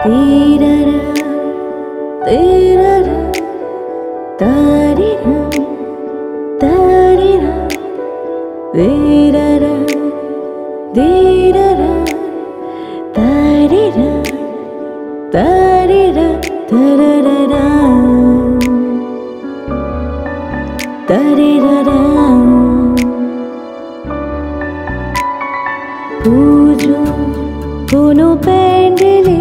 Tirara, tirara, tarira, tarira, tirara, tirara, tarira, tarira, tarara, tarira. পুজো কোনো প্যান্ডেলে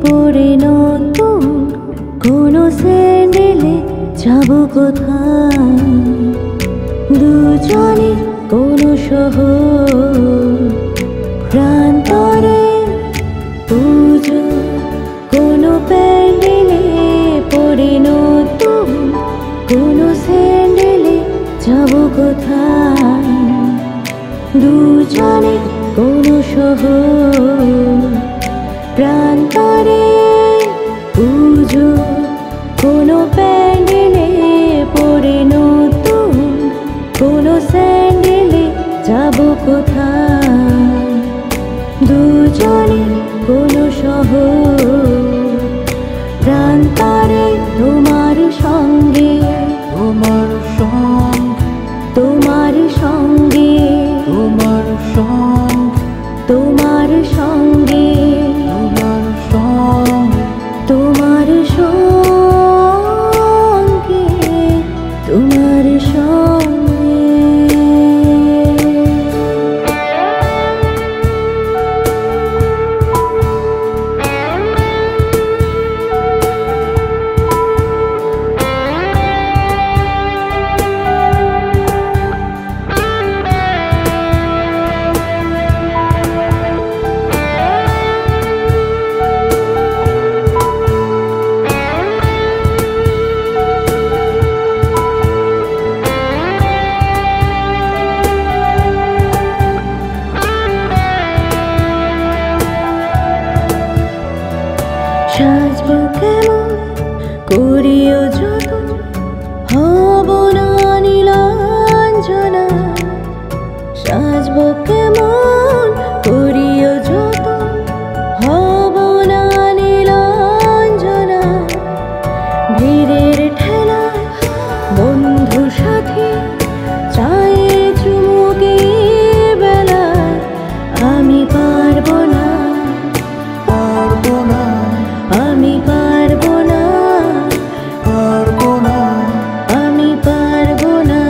পরে নতুন কোনো স্যান্ডেলে যাব কোথায় দুজনে কোনো শহর প্রান্তরে পুজো কোনো প্যান্ডেলে পরে নতুন কোনো স্যান্ডেলে যাব কোথায় দুজনে কোনো শহর প্রান্তরে পুজো কোনো প্যান্ডেলে পরে নতুন কোনো স্যান্ডেলে যাব কোথায় দুজনে কোনো শহর প্রান্তরে তোমার সঙ্গে তোমার সঙ্গে তোমার সঙ্গে তোমার সঙ্গে তোমার সঙ্গে তোমার সঙ্গে তোমার সঙ্গে তোমার সঙ্গে সাজবো কেমন করিও যত হব না নীলাঞ্জনা সাজবো কেমন করিও যত হব না নীলাঞ্জনা ভিড়ের ঠেলায় বন্ধু সাথী চায়ে চুমুকে বেলায় আমি পারবো না পারবো না আমি পারবো না পারবো না আমি পারবো না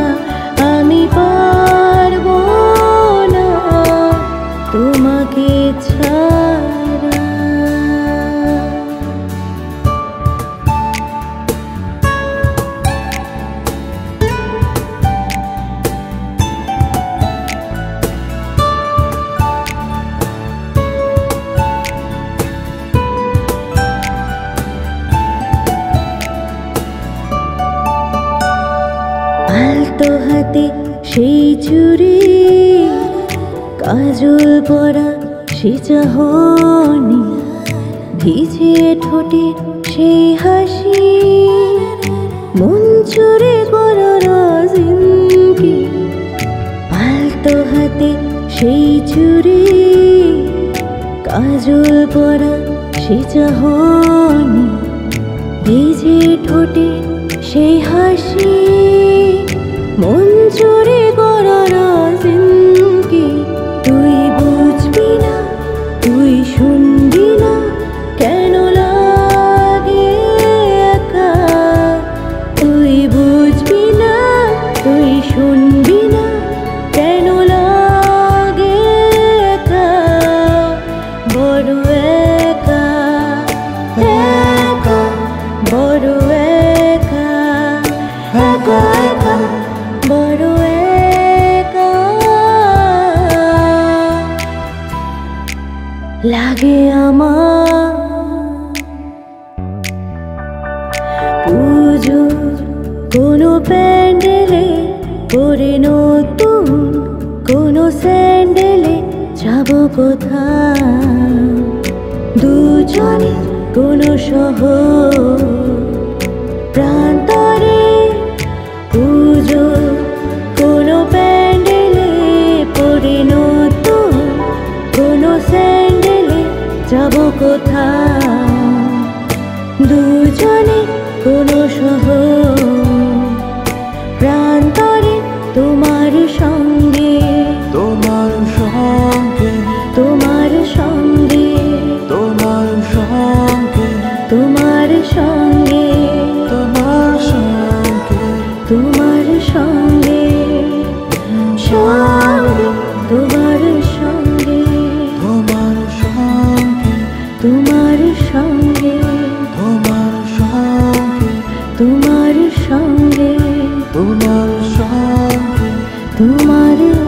আমি পারবো না তোমাকে ছাড়া আলতো হাতে সেই চুড়ি কাজল পরা সে চাহনি ভিজে ঠোঁটে সেই হাসি মন চুরে করা রাজিমকি আলতো হাতে সেই চুড়ি কাজল পরা সে চাহনি ভিজে ঠোঁটে সেই হাসি মন চুরে করা রাজিমকি তুই বুঝবি না তুই শুনবি না কেন লাগে একা তুই বুঝবি না তুই শুনবি না কেন লাগে একা বড় একা একা বড় একা একা একা বড় একা লাগে আমার পুজো কোনো প্যান্ডেলে পরে নতুন কোনো স্যান্ডেলে যাব কোথায় দুজনে কোনো শহর প্রান্তরে পুজো কোনো প্যান্ডেলে পরে নতুন কোনো স্যান্ডেলে যাব কোথায় সঙ্গে সঙ্গে তোমার সঙ্গে তোমার সঙ্গে তোমার সঙ্গে তোমার সঙ্গে তোমার সঙ্গে তোমার সঙ্গে তোমার